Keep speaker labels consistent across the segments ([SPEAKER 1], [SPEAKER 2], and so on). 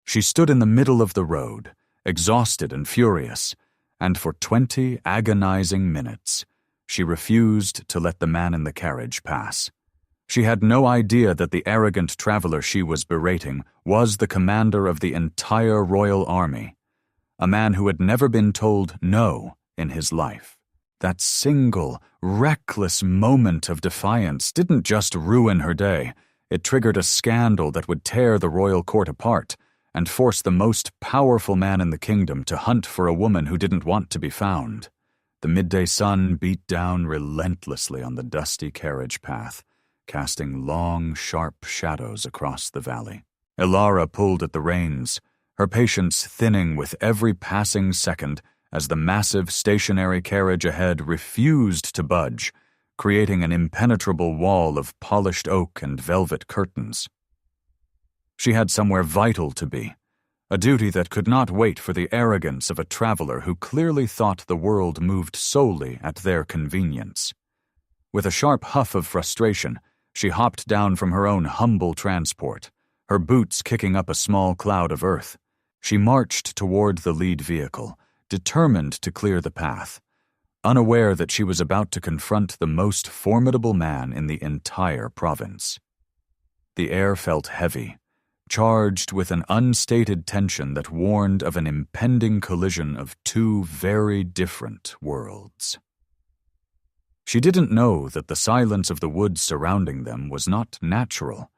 [SPEAKER 1] She stood in the middle of the road, exhausted and furious, and for 20 agonizing minutes, she refused to let the man in the carriage pass. She had no idea that the arrogant traveler she was berating was the commander of the entire royal army, a man who had never been told no in his life. That single, reckless moment of defiance didn't just ruin her day, it triggered a scandal that would tear the royal court apart and force the most powerful man in the kingdom to hunt for a woman who didn't want to be found. The midday sun beat down relentlessly on the dusty carriage path, casting long, sharp shadows across the valley. Elara pulled at the reins, her patience thinning with every passing second as the massive stationary carriage ahead refused to budge, creating an impenetrable wall of polished oak and velvet curtains. She had somewhere vital to be, a duty that could not wait for the arrogance of a traveler who clearly thought the world moved solely at their convenience. With a sharp huff of frustration, she hopped down from her own humble transport, her boots kicking up a small cloud of earth. She marched toward the lead vehicle, determined to clear the path, unaware that she was about to confront the most formidable man in the entire province. The air felt heavy, charged with an unstated tension that warned of an impending collision of two very different worlds. She didn't know that the silence of the woods surrounding them was not natural.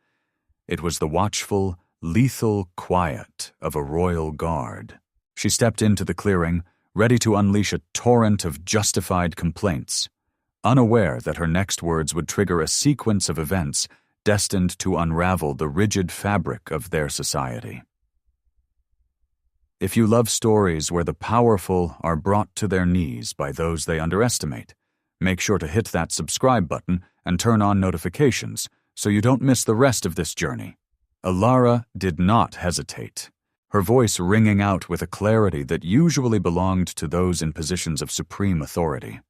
[SPEAKER 1] It was the watchful, lethal quiet of a royal guard. She stepped into the clearing, ready to unleash a torrent of justified complaints, unaware that her next words would trigger a sequence of events destined to unravel the rigid fabric of their society. If you love stories where the powerful are brought to their knees by those they underestimate, make sure to hit that subscribe button and turn on notifications so you don't miss the rest of this journey. Elara did not hesitate, her voice ringing out with a clarity that usually belonged to those in positions of supreme authority.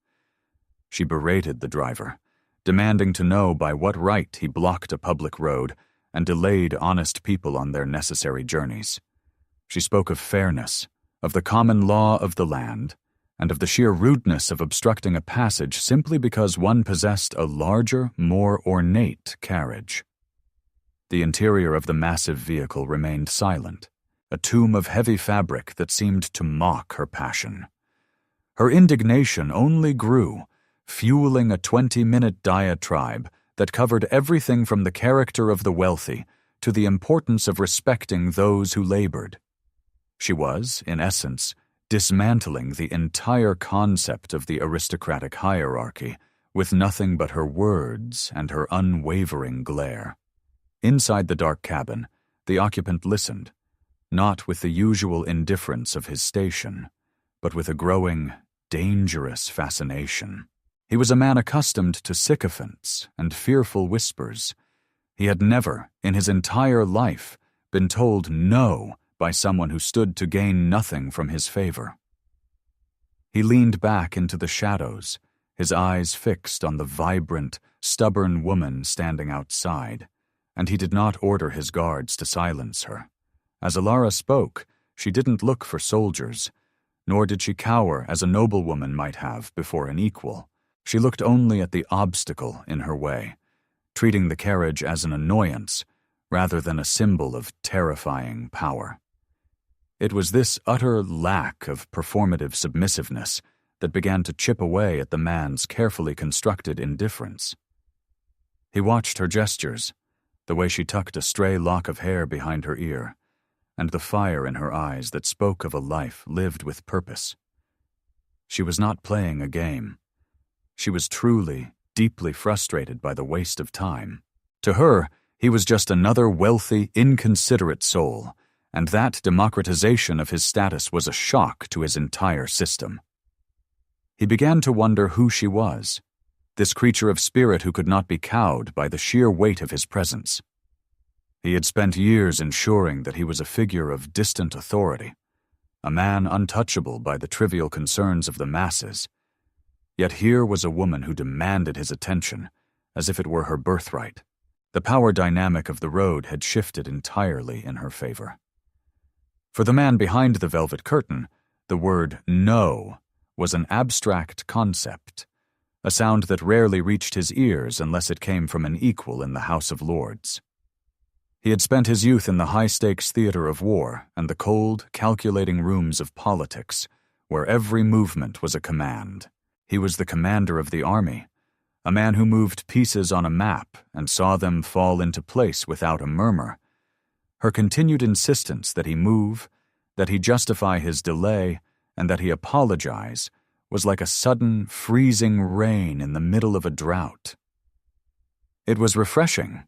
[SPEAKER 1] She berated the driver, demanding to know by what right he blocked a public road and delayed honest people on their necessary journeys. She spoke of fairness, of the common law of the land, and of the sheer rudeness of obstructing a passage simply because one possessed a larger, more ornate carriage. The interior of the massive vehicle remained silent, a tomb of heavy fabric that seemed to mock her passion. Her indignation only grew, fueling a 20-minute diatribe that covered everything from the character of the wealthy to the importance of respecting those who labored. She was, in essence, dismantling the entire concept of the aristocratic hierarchy with nothing but her words and her unwavering glare. Inside the dark cabin, the occupant listened, not with the usual indifference of his station, but with a growing, dangerous fascination. He was a man accustomed to sycophants and fearful whispers. He had never, in his entire life, been told no by someone who stood to gain nothing from his favor. He leaned back into the shadows, his eyes fixed on the vibrant, stubborn woman standing outside, and he did not order his guards to silence her. As Elara spoke, she didn't look for soldiers, nor did she cower as a noblewoman might have before an equal. She looked only at the obstacle in her way, treating the carriage as an annoyance rather than a symbol of terrifying power. It was this utter lack of performative submissiveness that began to chip away at the man's carefully constructed indifference. He watched her gestures, the way she tucked a stray lock of hair behind her ear, and the fire in her eyes that spoke of a life lived with purpose. She was not playing a game. She was truly, deeply frustrated by the waste of time. To her, he was just another wealthy, inconsiderate soul, and that democratization of his status was a shock to his entire system. He began to wonder who she was, this creature of spirit who could not be cowed by the sheer weight of his presence. He had spent years ensuring that he was a figure of distant authority, a man untouchable by the trivial concerns of the masses. Yet here was a woman who demanded his attention, as if it were her birthright. The power dynamic of the road had shifted entirely in her favor. For the man behind the velvet curtain, the word no was an abstract concept, a sound that rarely reached his ears unless it came from an equal in the House of Lords. He had spent his youth in the high-stakes theater of war and the cold, calculating rooms of politics, where every movement was a command. He was the commander of the army, a man who moved pieces on a map and saw them fall into place without a murmur. Her continued insistence that he move, that he justify his delay, and that he apologize was like a sudden, freezing rain in the middle of a drought. It was refreshing,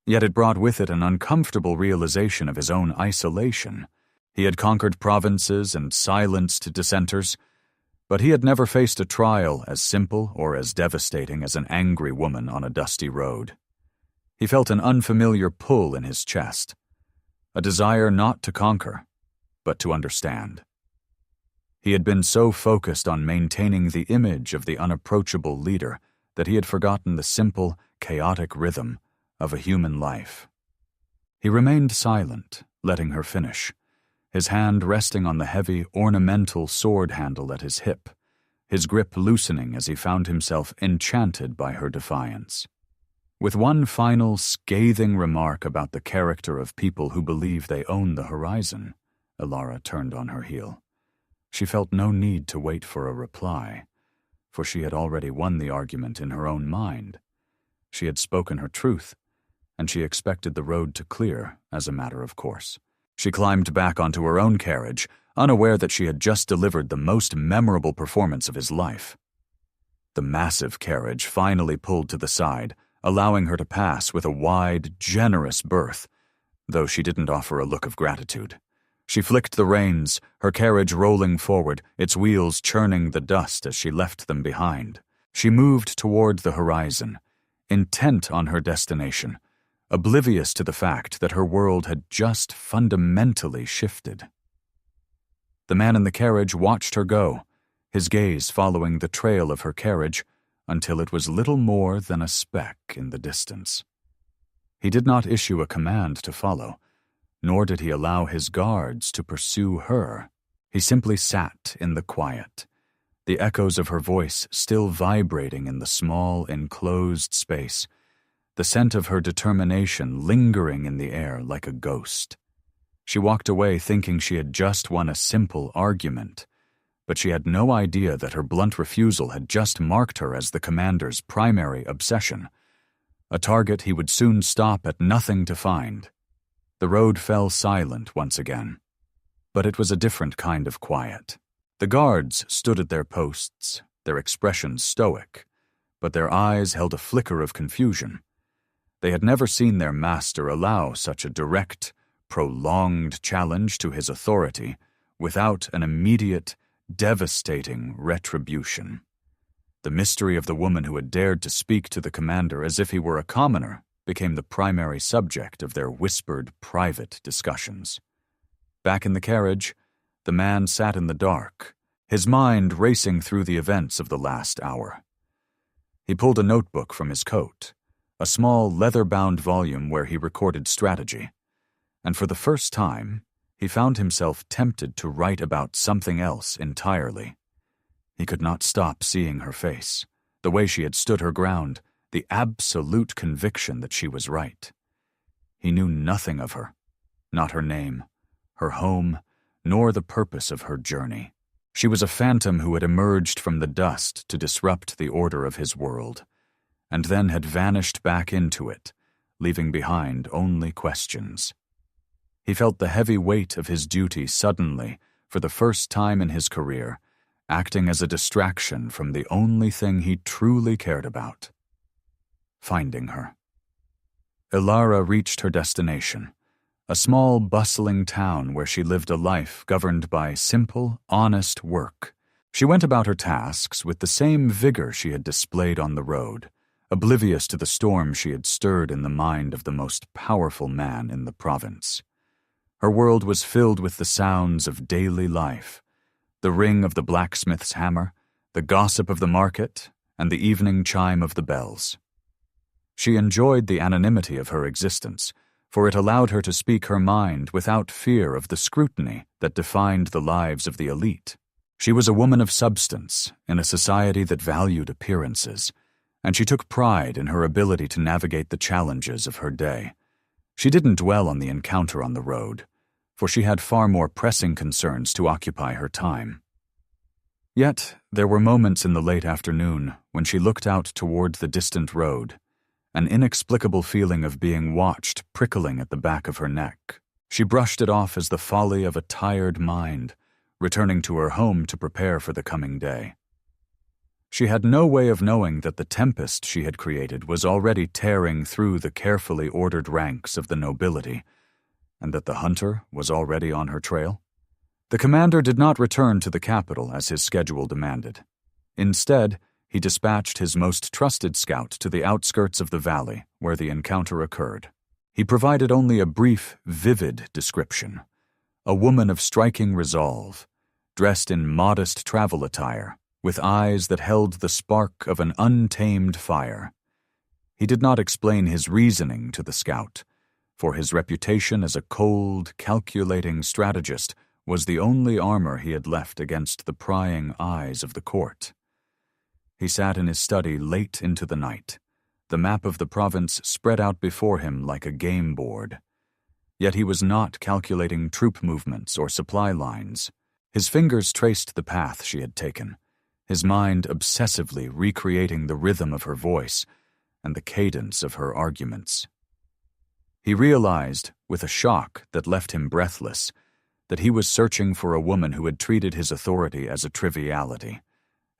[SPEAKER 1] yet it brought with it an uncomfortable realization of his own isolation. He had conquered provinces and silenced dissenters, but he had never faced a trial as simple or as devastating as an angry woman on a dusty road. He felt an unfamiliar pull in his chest, a desire not to conquer, but to understand. He had been so focused on maintaining the image of the unapproachable leader that he had forgotten the simple, chaotic rhythm of a human life. He remained silent, letting her finish, his hand resting on the heavy, ornamental sword handle at his hip, his grip loosening as he found himself enchanted by her defiance. With one final, scathing remark about the character of people who believe they own the horizon, Elara turned on her heel. She felt no need to wait for a reply, for she had already won the argument in her own mind. She had spoken her truth, and she expected the road to clear as a matter of course. She climbed back onto her own carriage, unaware that she had just delivered the most memorable performance of his life. The massive carriage finally pulled to the side, allowing her to pass with a wide, generous berth, though she didn't offer a look of gratitude. She flicked the reins, her carriage rolling forward, its wheels churning the dust as she left them behind. She moved toward the horizon, intent on her destination, oblivious to the fact that her world had just fundamentally shifted. The man in the carriage watched her go, his gaze following the trail of her carriage until it was little more than a speck in the distance. He did not issue a command to follow, nor did he allow his guards to pursue her. He simply sat in the quiet, the echoes of her voice still vibrating in the small, enclosed space, the scent of her determination lingering in the air like a ghost. She walked away thinking she had just won a simple argument, but she had no idea that her blunt refusal had just marked her as the commander's primary obsession, a target he would soon stop at nothing to find. The road fell silent once again, but it was a different kind of quiet. The guards stood at their posts, their expressions stoic, but their eyes held a flicker of confusion. They had never seen their master allow such a direct, prolonged challenge to his authority without an immediate, devastating retribution. The mystery of the woman who had dared to speak to the commander as if he were a commoner became the primary subject of their whispered, private discussions. Back in the carriage, the man sat in the dark, his mind racing through the events of the last hour. He pulled a notebook from his coat, a small leather-bound volume where he recorded strategy, and for the first time, he found himself tempted to write about something else entirely. He could not stop seeing her face, the way she had stood her ground, the absolute conviction that she was right. He knew nothing of her, not her name, her home, nor the purpose of her journey. She was a phantom who had emerged from the dust to disrupt the order of his world, and then had vanished back into it, leaving behind only questions. He felt the heavy weight of his duty suddenly, for the first time in his career, acting as a distraction from the only thing he truly cared about: finding her. Elara reached her destination, a small, bustling town where she lived a life governed by simple, honest work. She went about her tasks with the same vigor she had displayed on the road, oblivious to the storm she had stirred in the mind of the most powerful man in the province. Her world was filled with the sounds of daily life, the ring of the blacksmith's hammer, the gossip of the market, and the evening chime of the bells. She enjoyed the anonymity of her existence, for it allowed her to speak her mind without fear of the scrutiny that defined the lives of the elite. She was a woman of substance in a society that valued appearances, and she took pride in her ability to navigate the challenges of her day. She didn't dwell on the encounter on the road, for she had far more pressing concerns to occupy her time. Yet, there were moments in the late afternoon when she looked out toward the distant road, an inexplicable feeling of being watched prickling at the back of her neck. She brushed it off as the folly of a tired mind, returning to her home to prepare for the coming day. She had no way of knowing that the tempest she had created was already tearing through the carefully ordered ranks of the nobility, and that the hunter was already on her trail. The commander did not return to the capital as his schedule demanded. Instead, he dispatched his most trusted scout to the outskirts of the valley where the encounter occurred. He provided only a brief, vivid description. A woman of striking resolve, dressed in modest travel attire, with eyes that held the spark of an untamed fire. He did not explain his reasoning to the scout, for his reputation as a cold, calculating strategist was the only armor he had left against the prying eyes of the court. He sat in his study late into the night, the map of the province spread out before him like a game board. Yet he was not calculating troop movements or supply lines. His fingers traced the path she had taken, his mind obsessively recreating the rhythm of her voice and the cadence of her arguments. He realized, with a shock that left him breathless, that he was searching for a woman who had treated his authority as a triviality,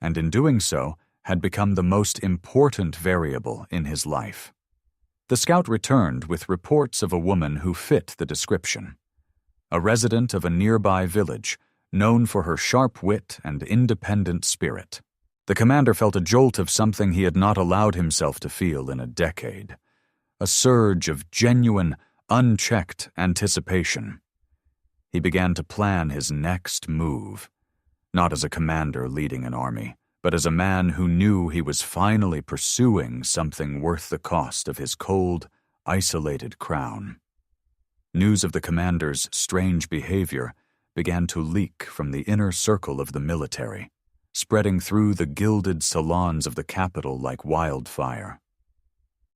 [SPEAKER 1] and in doing so had become the most important variable in his life. The scout returned with reports of a woman who fit the description. A resident of a nearby village, known for her sharp wit and independent spirit. The commander felt a jolt of something he had not allowed himself to feel in a decade. A surge of genuine, unchecked anticipation. He began to plan his next move, not as a commander leading an army, but as a man who knew he was finally pursuing something worth the cost of his cold, isolated crown. News of the commander's strange behavior began to leak from the inner circle of the military, spreading through the gilded salons of the capital like wildfire.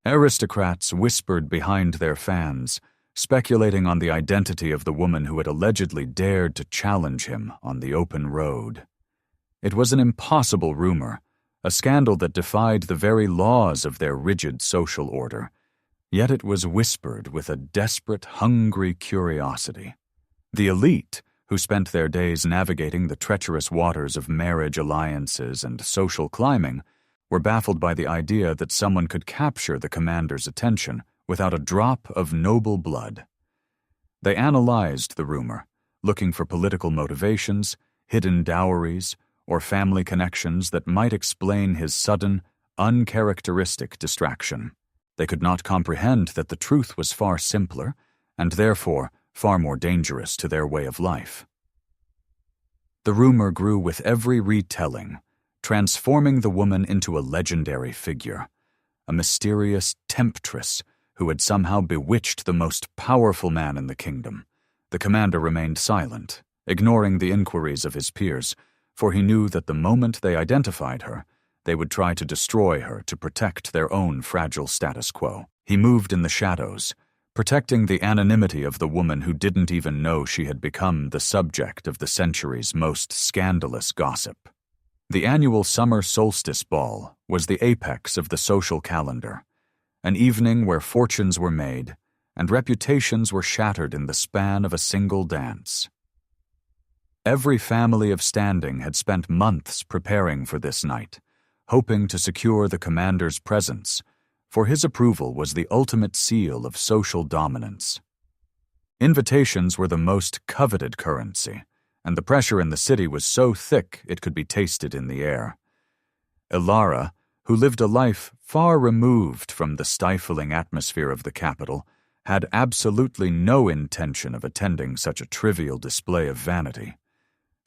[SPEAKER 1] Aristocrats whispered behind their fans, speculating on the identity of the woman who had allegedly dared to challenge him on the open road. It was an impossible rumor, a scandal that defied the very laws of their rigid social order, yet it was whispered with a desperate, hungry curiosity. The elite, who spent their days navigating the treacherous waters of marriage alliances and social climbing, were baffled by the idea that someone could capture the commander's attention without a drop of noble blood. They analyzed the rumor, looking for political motivations, hidden dowries, or family connections that might explain his sudden, uncharacteristic distraction. They could not comprehend that the truth was far simpler, and therefore far more dangerous to their way of life. The rumor grew with every retelling, transforming the woman into a legendary figure, a mysterious temptress who had somehow bewitched the most powerful man in the kingdom. The commander remained silent, ignoring the inquiries of his peers, for he knew that the moment they identified her, they would try to destroy her to protect their own fragile status quo. He moved in the shadows, protecting the anonymity of the woman who didn't even know she had become the subject of the century's most scandalous gossip. The annual summer solstice ball was the apex of the social calendar, an evening where fortunes were made and reputations were shattered in the span of a single dance. Every family of standing had spent months preparing for this night, hoping to secure the commander's presence, for his approval was the ultimate seal of social dominance. Invitations were the most coveted currency, and the pressure in the city was so thick it could be tasted in the air. Elara, who lived a life far removed from the stifling atmosphere of the capital, had absolutely no intention of attending such a trivial display of vanity.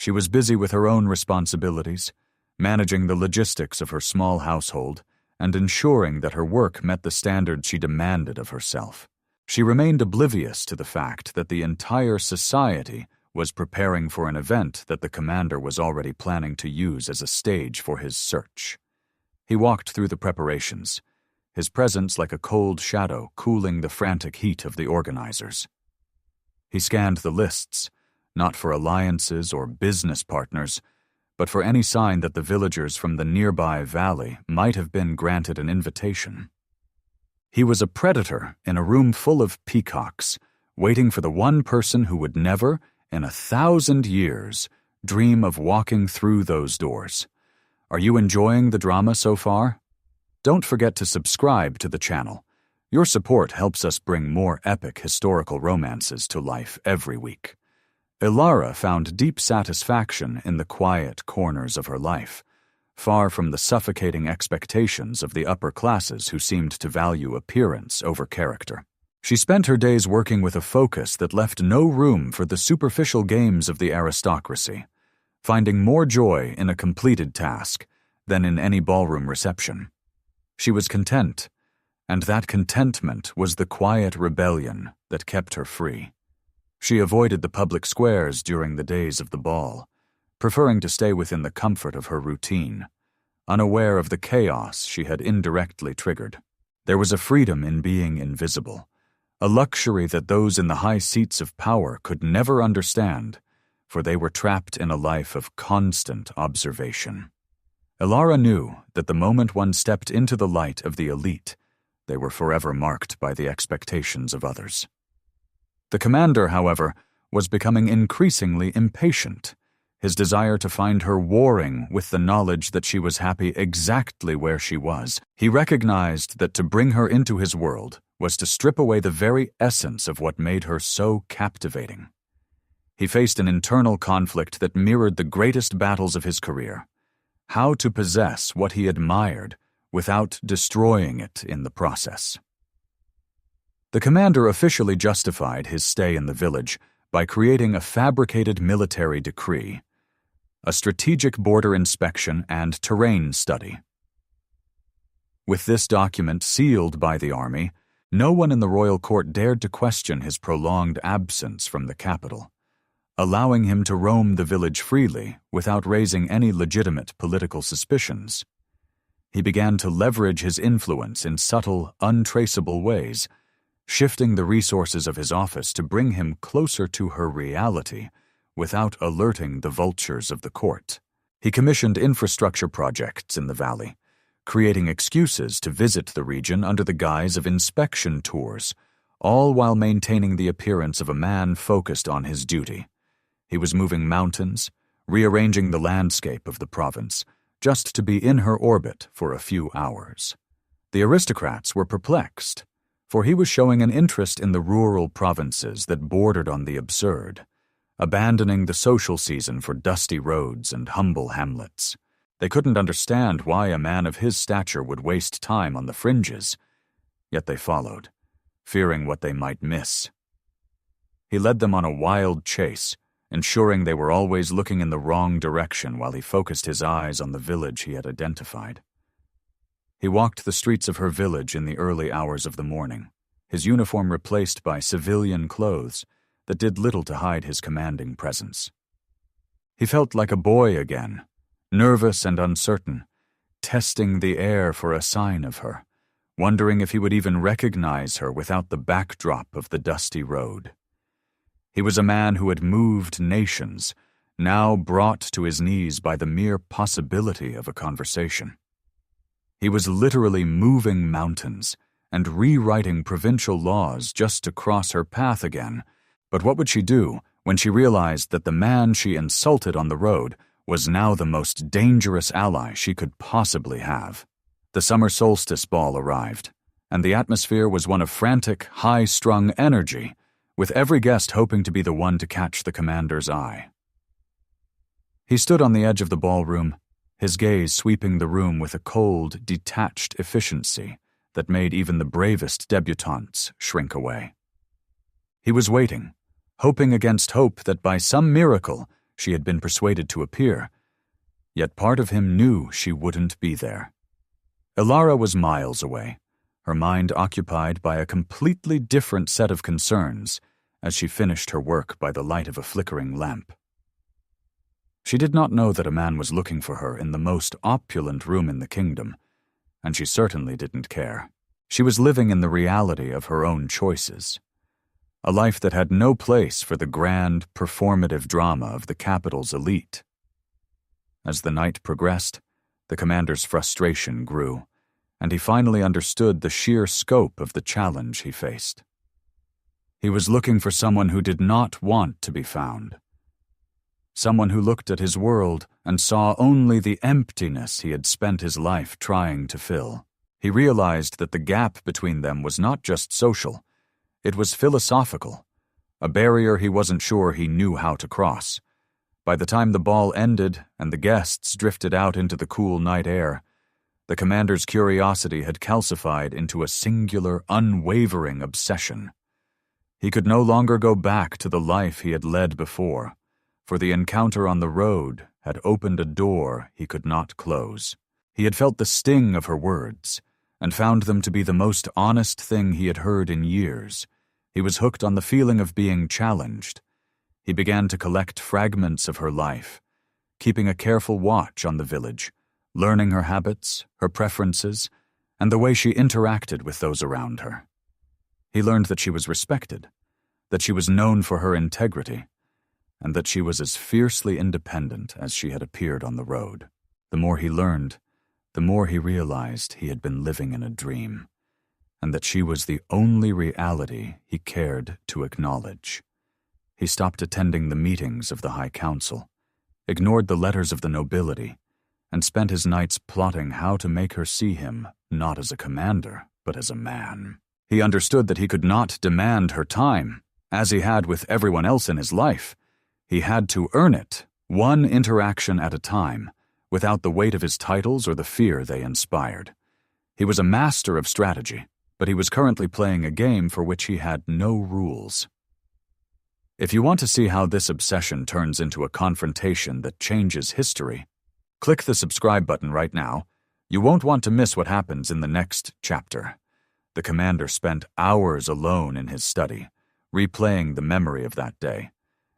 [SPEAKER 1] She was busy with her own responsibilities, managing the logistics of her small household, and ensuring that her work met the standards she demanded of herself. She remained oblivious to the fact that the entire society was preparing for an event that the commander was already planning to use as a stage for his search. He walked through the preparations, his presence like a cold shadow cooling the frantic heat of the organizers. He scanned the lists, not for alliances or business partners, but for any sign that the villagers from the nearby valley might have been granted an invitation. He was a predator in a room full of peacocks, waiting for the one person who would never, in 1,000 years, dream of walking through those doors. Are you enjoying the drama so far? Don't forget to subscribe to the channel. Your support helps us bring more epic historical romances to life every week. Elara found deep satisfaction in the quiet corners of her life, far from the suffocating expectations of the upper classes who seemed to value appearance over character. She spent her days working with a focus that left no room for the superficial games of the aristocracy, finding more joy in a completed task than in any ballroom reception. She was content, and that contentment was the quiet rebellion that kept her free. She avoided the public squares during the days of the ball, preferring to stay within the comfort of her routine, unaware of the chaos she had indirectly triggered. There was a freedom in being invisible, a luxury that those in the high seats of power could never understand, for they were trapped in a life of constant observation. Elara knew that the moment one stepped into the light of the elite, they were forever marked by the expectations of others. The commander, however, was becoming increasingly impatient, his desire to find her warring with the knowledge that she was happy exactly where she was. He recognized that to bring her into his world was to strip away the very essence of what made her so captivating. He faced an internal conflict that mirrored the greatest battles of his career: how to possess what he admired without destroying it in the process. The commander officially justified his stay in the village by creating a fabricated military decree, a strategic border inspection and terrain study. With this document sealed by the army, no one in the royal court dared to question his prolonged absence from the capital, allowing him to roam the village freely without raising any legitimate political suspicions. He began to leverage his influence in subtle, untraceable ways, shifting the resources of his office to bring him closer to her reality without alerting the vultures of the court. He commissioned infrastructure projects in the valley, creating excuses to visit the region under the guise of inspection tours, all while maintaining the appearance of a man focused on his duty. He was moving mountains, rearranging the landscape of the province, just to be in her orbit for a few hours. The aristocrats were perplexed, for he was showing an interest in the rural provinces that bordered on the absurd, abandoning the social season for dusty roads and humble hamlets. They couldn't understand why a man of his stature would waste time on the fringes, yet they followed, fearing what they might miss. He led them on a wild chase, ensuring they were always looking in the wrong direction while he focused his eyes on the village he had identified. He walked the streets of her village in the early hours of the morning, his uniform replaced by civilian clothes that did little to hide his commanding presence. He felt like a boy again, nervous and uncertain, testing the air for a sign of her, wondering if he would even recognize her without the backdrop of the dusty road. He was a man who had moved nations, now brought to his knees by the mere possibility of a conversation. He was literally moving mountains and rewriting provincial laws just to cross her path again. But what would she do when she realized that the man she insulted on the road was now the most dangerous ally she could possibly have? The summer solstice ball arrived, and the atmosphere was one of frantic, high-strung energy, with every guest hoping to be the one to catch the commander's eye. He stood on the edge of the ballroom, his gaze sweeping the room with a cold, detached efficiency that made even the bravest debutantes shrink away. He was waiting, hoping against hope that by some miracle she had been persuaded to appear, yet part of him knew she wouldn't be there. Elara was miles away, her mind occupied by a completely different set of concerns as she finished her work by the light of a flickering lamp. She did not know that a man was looking for her in the most opulent room in the kingdom, and she certainly didn't care. She was living in the reality of her own choices, a life that had no place for the grand, performative drama of the capital's elite. As the night progressed, the commander's frustration grew, and he finally understood the sheer scope of the challenge he faced. He was looking for someone who did not want to be found. Someone who looked at his world and saw only the emptiness he had spent his life trying to fill. He realized that the gap between them was not just social, it was philosophical, a barrier he wasn't sure he knew how to cross. By the time the ball ended and the guests drifted out into the cool night air, the commander's curiosity had calcified into a singular, unwavering obsession. He could no longer go back to the life he had led before, for the encounter on the road had opened a door he could not close. He had felt the sting of her words, and found them to be the most honest thing he had heard in years. He was hooked on the feeling of being challenged. He began to collect fragments of her life, keeping a careful watch on the village, learning her habits, her preferences, and the way she interacted with those around her. He learned that she was respected, that she was known for her integrity, and that she was as fiercely independent as she had appeared on the road. The more he learned, the more he realized he had been living in a dream, and that she was the only reality he cared to acknowledge. He stopped attending the meetings of the High Council, ignored the letters of the nobility, and spent his nights plotting how to make her see him not as a commander, but as a man. He understood that he could not demand her time, as he had with everyone else in his life. He had to earn it, one interaction at a time, without the weight of his titles or the fear they inspired. He was a master of strategy, but he was currently playing a game for which he had no rules. If you want to see how this obsession turns into a confrontation that changes history, click the subscribe button right now. You won't want to miss what happens in the next chapter. The commander spent hours alone in his study, replaying the memory of that day,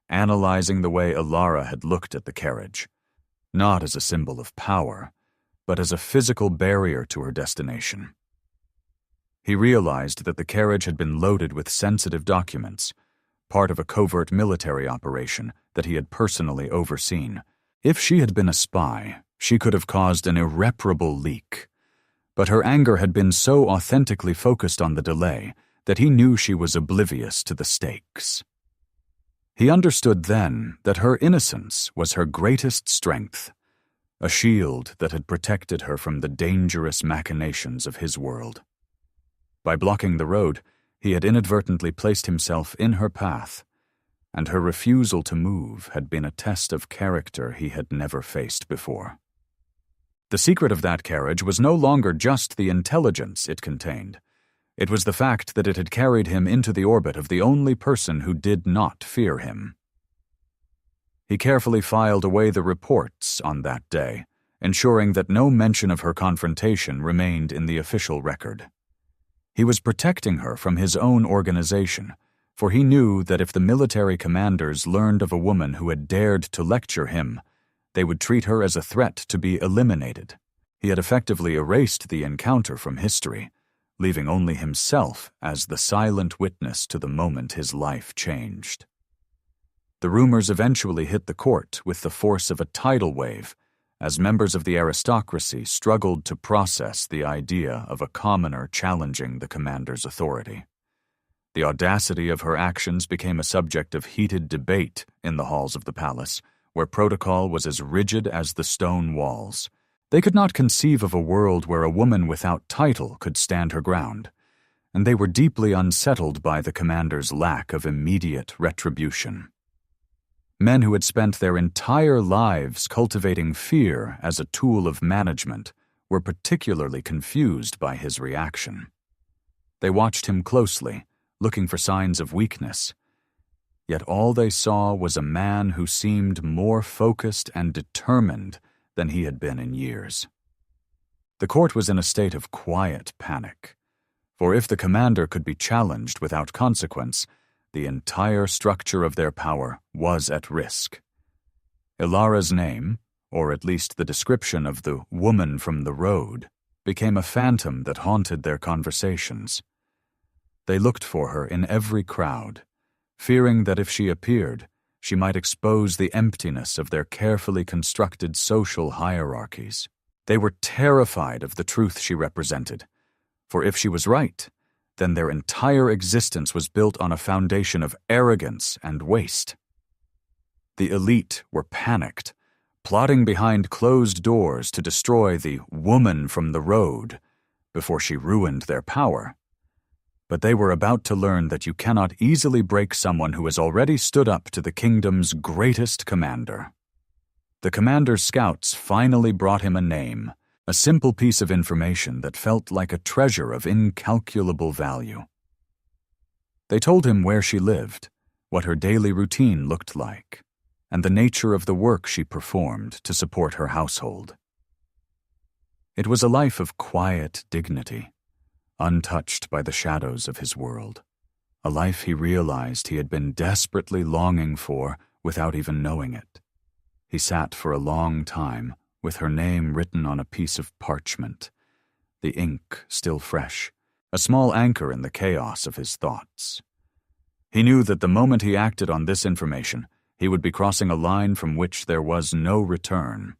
[SPEAKER 1] analyzing the way Elara had looked at the carriage, not as a symbol of power, but as a physical barrier to her destination. He realized that the carriage had been loaded with sensitive documents, part of a covert military operation that he had personally overseen. If she had been a spy, she could have caused an irreparable leak. But her anger had been so authentically focused on the delay that he knew she was oblivious to the stakes. He understood then that her innocence was her greatest strength, a shield that had protected her from the dangerous machinations of his world. By blocking the road, he had inadvertently placed himself in her path, and her refusal to move had been a test of character he had never faced before. The secret of that carriage was no longer just the intelligence it contained. It was the fact that it had carried him into the orbit of the only person who did not fear him. He carefully filed away the reports on that day, ensuring that no mention of her confrontation remained in the official record. He was protecting her from his own organization, for he knew that if the military commanders learned of a woman who had dared to lecture him, they would treat her as a threat to be eliminated. He had effectively erased the encounter from history, leaving only himself as the silent witness to the moment his life changed. The rumors eventually hit the court with the force of a tidal wave, as members of the aristocracy struggled to process the idea of a commoner challenging the commander's authority. The audacity of her actions became a subject of heated debate in the halls of the palace, where protocol was as rigid as the stone walls. They could not conceive of a world where a woman without title could stand her ground, and they were deeply unsettled by the commander's lack of immediate retribution. Men who had spent their entire lives cultivating fear as a tool of management were particularly confused by his reaction. They watched him closely, looking for signs of weakness. Yet all they saw was a man who seemed more focused and determined than he had been in years. The court was in a state of quiet panic. For if the commander could be challenged without consequence, the entire structure of their power was at risk. Elara's name, or at least the description of the woman from the road, became a phantom that haunted their conversations. They looked for her in every crowd, fearing that if she appeared, she might expose the emptiness of their carefully constructed social hierarchies. They were terrified of the truth she represented, for if she was right, then their entire existence was built on a foundation of arrogance and waste. The elite were panicked, plotting behind closed doors to destroy the woman from the road before she ruined their power. But they were about to learn that you cannot easily break someone who has already stood up to the kingdom's greatest commander. The commander's scouts finally brought him a name, a simple piece of information that felt like a treasure of incalculable value. They told him where she lived, what her daily routine looked like, and the nature of the work she performed to support her household. It was a life of quiet dignity, untouched by the shadows of his world, a life he realized he had been desperately longing for without even knowing it. He sat for a long time, with her name written on a piece of parchment, the ink still fresh, a small anchor in the chaos of his thoughts. He knew that the moment he acted on this information, he would be crossing a line from which there was no return.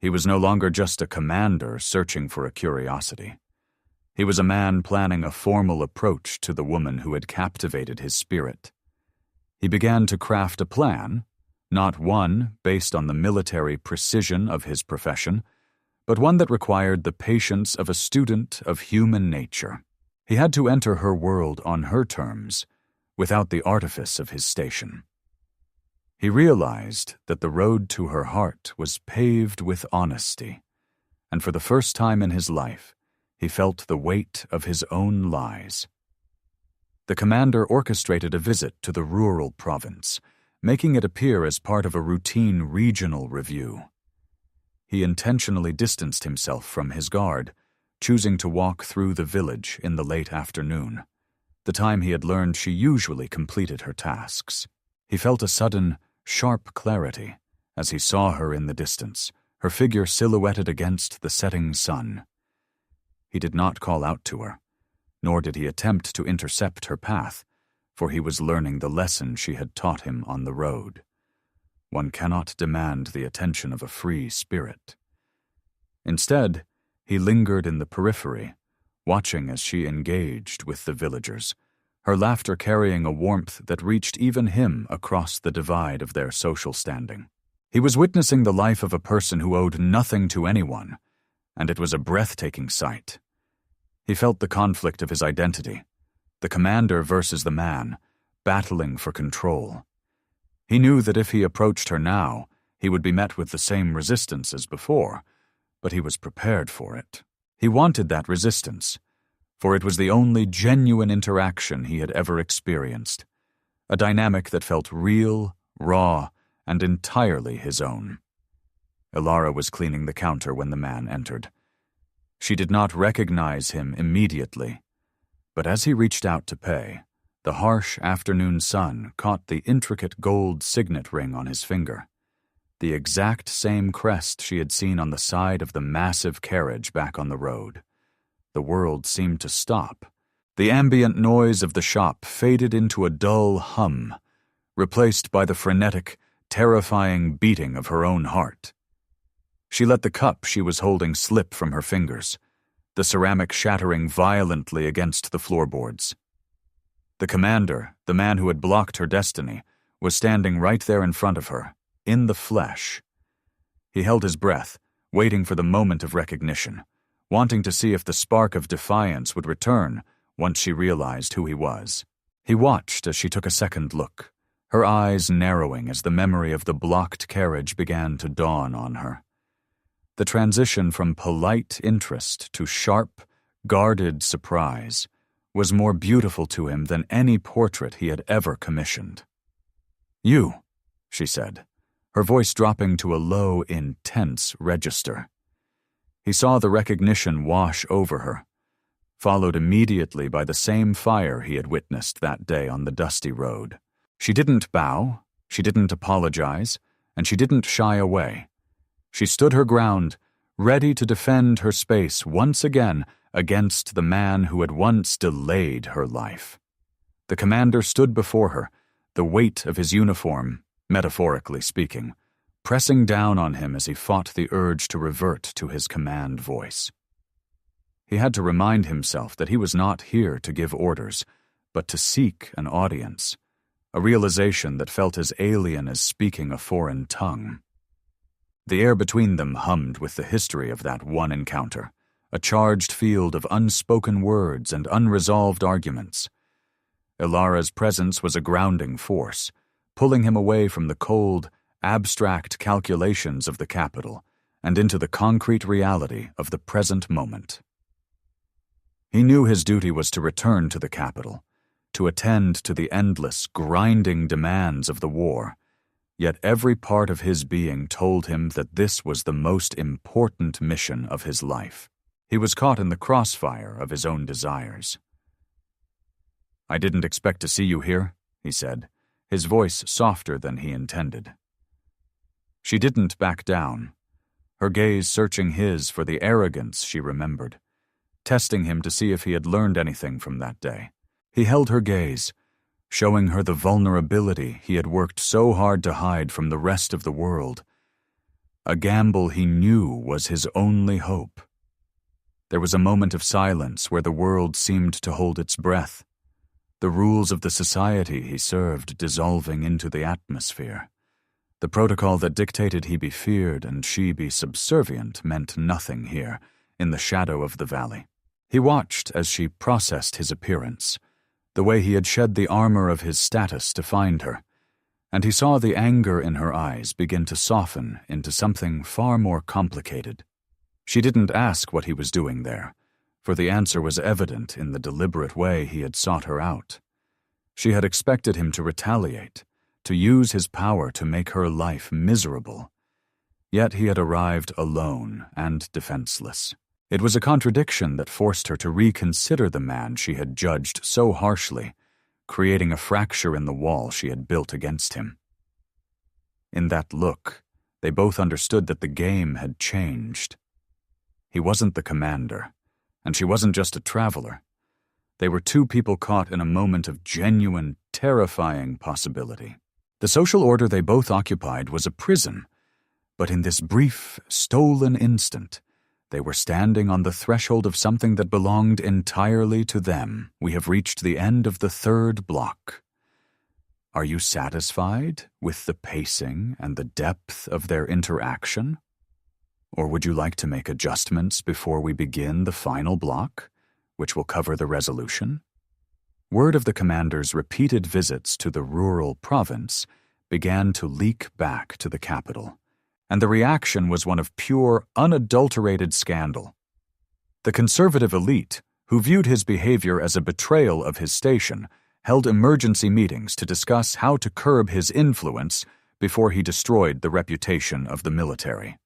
[SPEAKER 1] He was no longer just a commander searching for a curiosity. He was a man planning a formal approach to the woman who had captivated his spirit. He began to craft a plan, not one based on the military precision of his profession, but one that required the patience of a student of human nature. He had to enter her world on her terms, without the artifice of his station. He realized that the road to her heart was paved with honesty, and for the first time in his life, he felt the weight of his own lies. The commander orchestrated a visit to the rural province, making it appear as part of a routine regional review. He intentionally distanced himself from his guard, choosing to walk through the village in the late afternoon, the time he had learned she usually completed her tasks. He felt a sudden, sharp clarity as he saw her in the distance, her figure silhouetted against the setting sun. He did not call out to her, nor did he attempt to intercept her path, for he was learning the lesson she had taught him on the road. One cannot demand the attention of a free spirit. Instead, he lingered in the periphery, watching as she engaged with the villagers, her laughter carrying a warmth that reached even him across the divide of their social standing. He was witnessing the life of a person who owed nothing to anyone, and it was a breathtaking sight. He felt the conflict of his identity, the commander versus the man, battling for control. He knew that if he approached her now, he would be met with the same resistance as before, but he was prepared for it. He wanted that resistance, for it was the only genuine interaction he had ever experienced, a dynamic that felt real, raw, and entirely his own. Elara was cleaning the counter when the man entered. She did not recognize him immediately, but as he reached out to pay, the harsh afternoon sun caught the intricate gold signet ring on his finger, the exact same crest she had seen on the side of the massive carriage back on the road. The world seemed to stop. The ambient noise of the shop faded into a dull hum, replaced by the frenetic, terrifying beating of her own heart. She let the cup she was holding slip from her fingers, the ceramic shattering violently against the floorboards. The commander, the man who had blocked her destiny, was standing right there in front of her, in the flesh. He held his breath, waiting for the moment of recognition, wanting to see if the spark of defiance would return once she realized who he was. He watched as she took a second look, her eyes narrowing as the memory of the blocked carriage began to dawn on her. The transition from polite interest to sharp, guarded surprise was more beautiful to him than any portrait he had ever commissioned. "You," she said, her voice dropping to a low, intense register. He saw the recognition wash over her. followed immediately by the same fire he had witnessed that day on the dusty road. She didn't bow, she didn't apologize, and she didn't shy away. She stood her ground, ready to defend her space once again against the man who had once delayed her life. The commander stood before her, the weight of his uniform, metaphorically speaking, pressing down on him as he fought the urge to revert to his command voice. He had to remind himself that he was not here to give orders, but to seek an audience, a realization that felt as alien as speaking a foreign tongue. The air between them hummed with the history of that one encounter, a charged field of unspoken words and unresolved arguments. Elara's presence was a grounding force, pulling him away from the cold, abstract calculations of the capital and into the concrete reality of the present moment. He knew his duty was to return to the capital, to attend to the endless, grinding demands of the war, yet every part of his being told him that this was the most important mission of his life. He was caught in the crossfire of his own desires. "I didn't expect to see you here," he said, his voice softer than he intended. She didn't back down, her gaze searching his for the arrogance she remembered, testing him to see if he had learned anything from that day. He held her gaze, showing her the vulnerability he had worked so hard to hide from the rest of the world, a gamble he knew was his only hope. There was a moment of silence where the world seemed to hold its breath, the rules of the society he served dissolving into the atmosphere. The protocol that dictated he be feared and she be subservient meant nothing here, in the shadow of the valley. He watched as she processed his appearance, the way he had shed the armor of his status to find her, and he saw the anger in her eyes begin to soften into something far more complicated. She didn't ask what he was doing there, for the answer was evident in the deliberate way he had sought her out. She had expected him to retaliate, to use his power to make her life miserable. Yet he had arrived alone and defenseless. It was a contradiction that forced her to reconsider the man she had judged so harshly, creating a fracture in the wall she had built against him. In that look, they both understood that the game had changed. He wasn't the commander, and she wasn't just a traveler. They were two people caught in a moment of genuine, terrifying possibility. The social order they both occupied was a prison, but in this brief, stolen instant, they were standing on the threshold of something that belonged entirely to them. "We have reached the end of the third block. Are you satisfied with the pacing and the depth of their interaction? Or would you like to make adjustments before we begin the final block, which will cover the resolution?" Word of the commander's repeated visits to the rural province began to leak back to the capital, and the reaction was one of pure, unadulterated scandal. The conservative elite, who viewed his behavior as a betrayal of his station, held emergency meetings to discuss how to curb his influence before he destroyed the reputation of the military.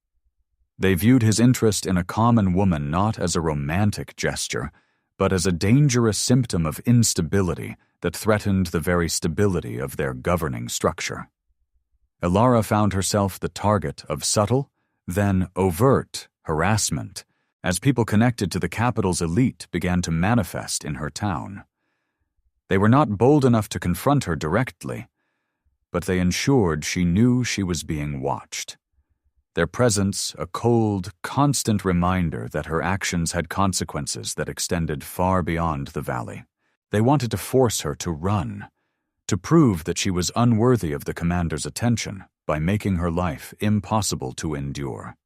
[SPEAKER 1] They viewed his interest in a common woman not as a romantic gesture, but as a dangerous symptom of instability that threatened the very stability of their governing structure. Elara found herself the target of subtle, then overt, harassment as people connected to the capital's elite began to manifest in her town. They were not bold enough to confront her directly, but they ensured she knew she was being watched. Their presence a cold, constant reminder that her actions had consequences that extended far beyond the valley. They wanted to force her to run, to prove that she was unworthy of the commander's attention by making her life impossible to endure.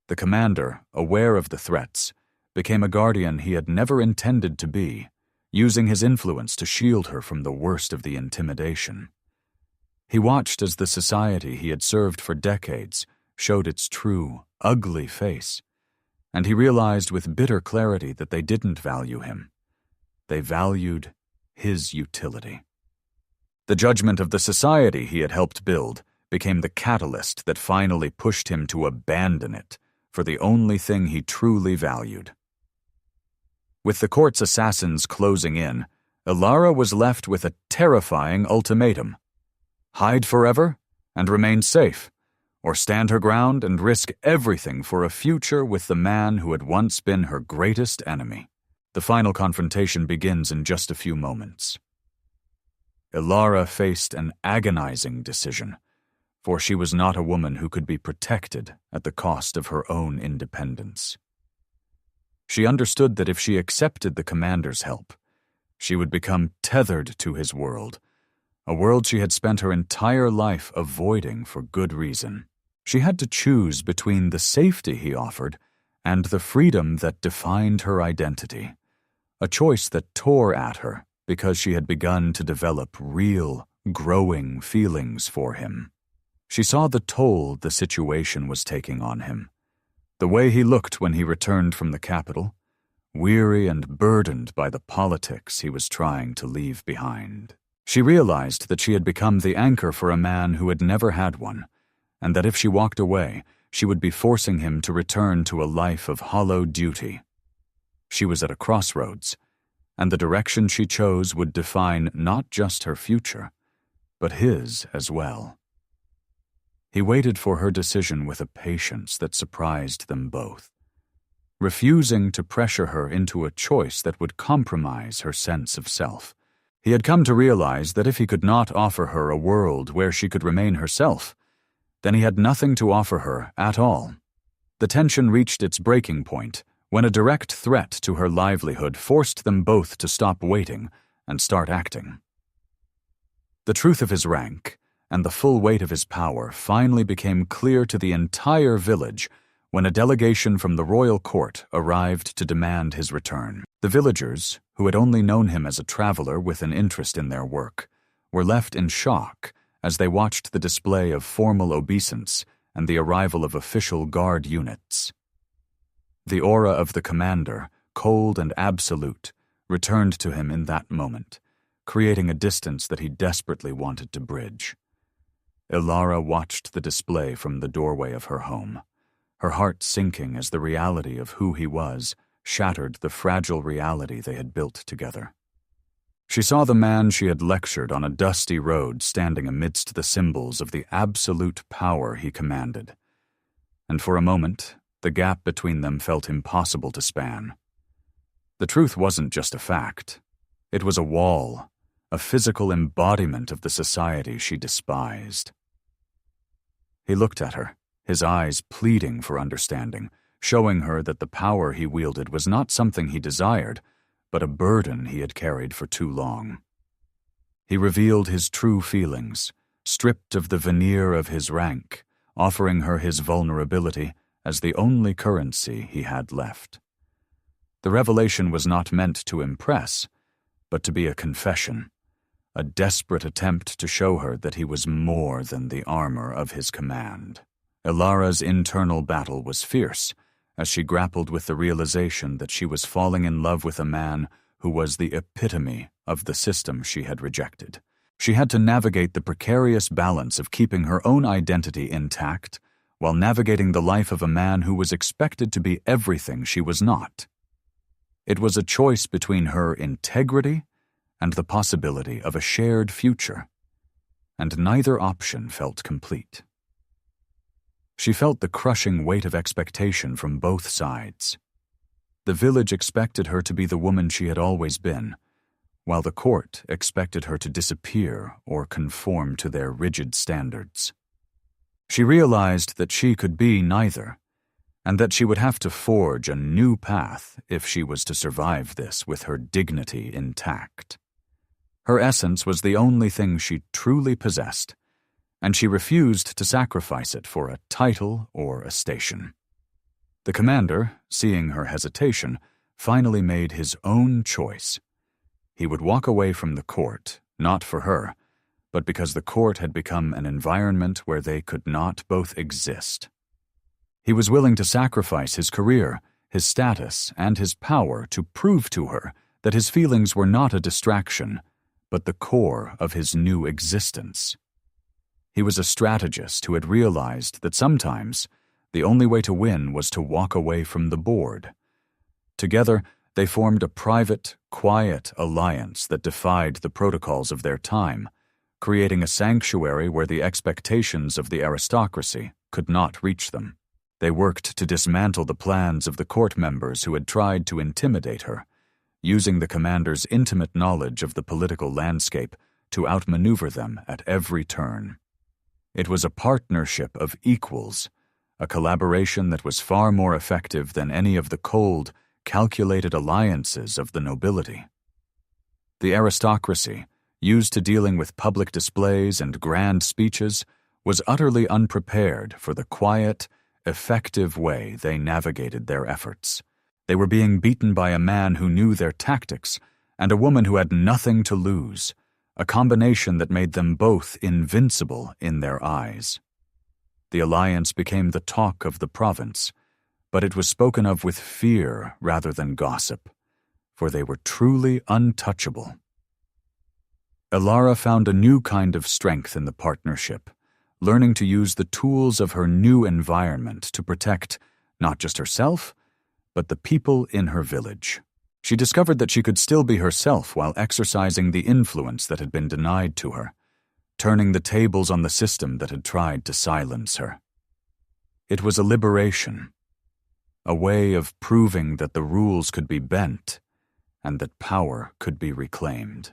[SPEAKER 1] The commander, aware of the threats, became a guardian he had never intended to be, using his influence to shield her from the worst of the intimidation. He watched as the society he had served for decades showed its true, ugly face, and he realized with bitter clarity that they didn't value him. They valued his utility. The judgment of the society he had helped build became the catalyst that finally pushed him to abandon it for the only thing he truly valued. With the court's assassins closing in, Elara was left with a terrifying ultimatum: hide forever and remain safe, or stand her ground and risk everything for a future with the man who had once been her greatest enemy. The final confrontation begins in just a few moments. Elara faced an agonizing decision, for she was not a woman who could be protected at the cost of her own independence. She understood that if she accepted the commander's help, she would become tethered to his world, a world she had spent her entire life avoiding for good reason. She had to choose between the safety he offered and the freedom that defined her identity, a choice that tore at her because she had begun to develop real, growing feelings for him. She saw the toll the situation was taking on him, the way he looked when he returned from the capital, weary and burdened by the politics he was trying to leave behind. She realized that she had become the anchor for a man who had never had one, and that if she walked away, she would be forcing him to return to a life of hollow duty. She was at a crossroads, and the direction she chose would define not just her future, but his as well. He waited for her decision with a patience that surprised them both, refusing to pressure her into a choice that would compromise her sense of self. He had come to realize that if he could not offer her a world where she could remain herself, then he had nothing to offer her at all. The tension reached its breaking point when a direct threat to her livelihood forced them both to stop waiting and start acting. The truth of his rank and the full weight of his power finally became clear to the entire village when a delegation from the royal court arrived to demand his return. The villagers, who had only known him as a traveler with an interest in their work, were left in shock as they watched the display of formal obeisance and the arrival of official guard units. The aura of the commander, cold and absolute, returned to him in that moment, creating a distance that he desperately wanted to bridge. Elara watched the display from the doorway of her home, her heart sinking as the reality of who he was shattered the fragile reality they had built together. She saw the man she had lectured on a dusty road standing amidst the symbols of the absolute power he commanded, and for a moment, the gap between them felt impossible to span. The truth wasn't just a fact. It was a wall, a physical embodiment of the society she despised. He looked at her, his eyes pleading for understanding, showing her that the power he wielded was not something he desired, but a burden he had carried for too long. He revealed his true feelings, stripped of the veneer of his rank, offering her his vulnerability as the only currency he had left. The revelation was not meant to impress, but to be a confession, a desperate attempt to show her that he was more than the armor of his command. Elara's internal battle was fierce, as she grappled with the realization that she was falling in love with a man who was the epitome of the system she had rejected. She had to navigate the precarious balance of keeping her own identity intact while navigating the life of a man who was expected to be everything she was not. It was a choice between her integrity and the possibility of a shared future, and neither option felt complete. She felt the crushing weight of expectation from both sides. The village expected her to be the woman she had always been, while the court expected her to disappear or conform to their rigid standards. She realized that she could be neither, and that she would have to forge a new path if she was to survive this with her dignity intact. Her essence was the only thing she truly possessed, and she refused to sacrifice it for a title or a station. The commander, seeing her hesitation, finally made his own choice. He would walk away from the court, not for her, but because the court had become an environment where they could not both exist. He was willing to sacrifice his career, his status, and his power to prove to her that his feelings were not a distraction, but the core of his new existence. He was a strategist who had realized that sometimes the only way to win was to walk away from the board. Together, They formed a private, quiet alliance that defied the protocols of their time, creating a sanctuary where the expectations of the aristocracy could not reach them. They worked to dismantle the plans of the court members who had tried to intimidate her, using the commander's intimate knowledge of the political landscape to outmaneuver them at every turn. It was a partnership of equals, a collaboration that was far more effective than any of the cold, calculated alliances of the nobility. The aristocracy, used to dealing with public displays and grand speeches, was utterly unprepared for the quiet, effective way they navigated their efforts. They were being beaten by a man who knew their tactics and a woman who had nothing to lose, a combination that made them both invincible in their eyes. The alliance became the talk of the province, but it was spoken of with fear rather than gossip, for they were truly untouchable. Elara found a new kind of strength in the partnership, learning to use the tools of her new environment to protect not just herself, but the people in her village. She discovered that she could still be herself while exercising the influence that had been denied to her, turning the tables on the system that had tried to silence her. It was a liberation, a way of proving that the rules could be bent and that power could be reclaimed.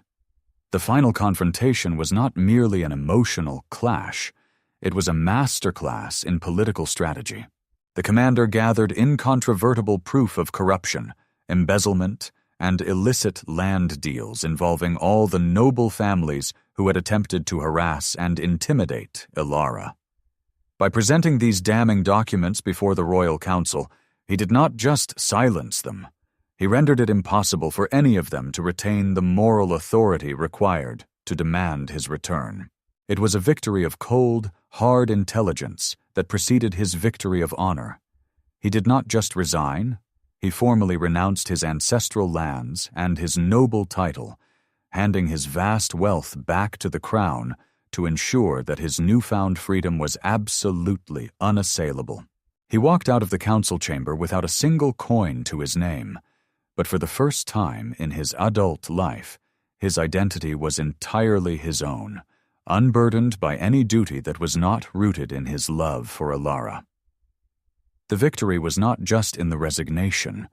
[SPEAKER 1] The final confrontation was not merely an emotional clash, it was a masterclass in political strategy. The commander gathered incontrovertible proof of corruption, embezzlement, and illicit land deals involving all the noble families who had attempted to harass and intimidate Elara. By presenting these damning documents before the royal council, he did not just silence them. He rendered it impossible for any of them to retain the moral authority required to demand his return. It was a victory of cold, hard intelligence that preceded his victory of honor. He did not just resign, he formally renounced his ancestral lands and his noble title, handing his vast wealth back to the crown to ensure that his newfound freedom was absolutely unassailable. He walked out of the council chamber without a single coin to his name, but for the first time in his adult life, his identity was entirely his own, unburdened by any duty that was not rooted in his love for Elara. The victory was not just in the resignation,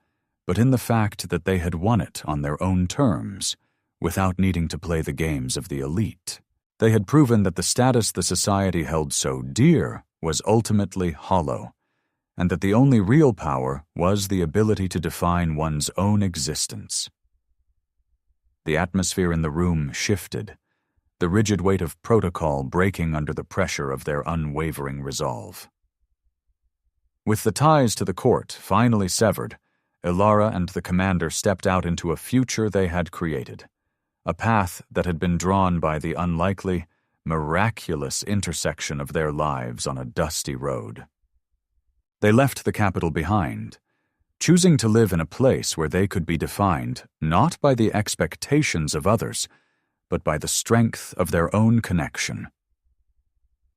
[SPEAKER 1] but in the fact that they had won it on their own terms, without needing to play the games of the elite. They had proven that the status the society held so dear was ultimately hollow, and that the only real power was the ability to define one's own existence. The atmosphere in the room shifted, the rigid weight of protocol breaking under the pressure of their unwavering resolve. With the ties to the court finally severed, Elara and the commander stepped out into a future they had created, a path that had been drawn by the unlikely, miraculous intersection of their lives on a dusty road. They left the capital behind, choosing to live in a place where they could be defined not by the expectations of others, but by the strength of their own connection.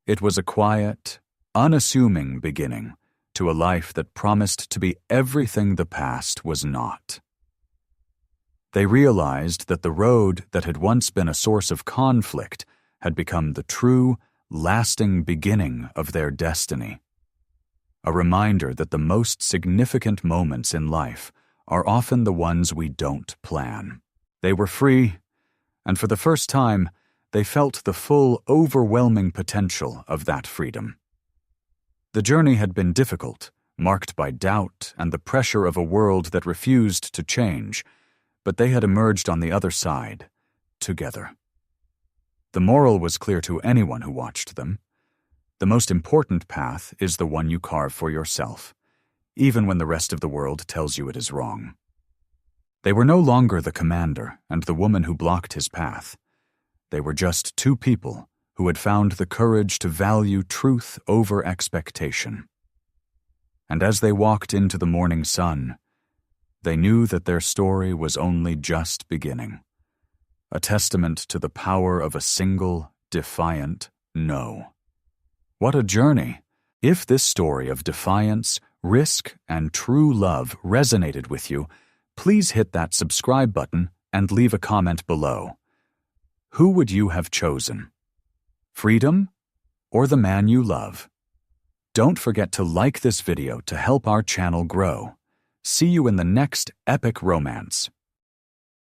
[SPEAKER 1] It was a quiet, unassuming beginning to a life that promised to be everything the past was not. They realized that the road that had once been a source of conflict had become the true, lasting beginning of their destiny. A reminder that the most significant moments in life are often the ones we don't plan. They were free, and for the first time, they felt the full, overwhelming potential of that freedom. The journey had been difficult, marked by doubt and the pressure of a world that refused to change, but they had emerged on the other side, together. The moral was clear to anyone who watched them. The most important path is the one you carve for yourself, even when the rest of the world tells you it is wrong. They were no longer the commander and the woman who blocked his path. They were just two people who had found the courage to value truth over expectation. And as they walked into the morning sun, they knew that their story was only just beginning, a testament to the power of a single, defiant no. What a journey! If this story of defiance, risk, and true love resonated with you, Please hit that subscribe button and leave a comment below. Who would you have chosen? Freedom or the man you love? Don't forget to like this video to help our channel grow. See you in the next epic romance.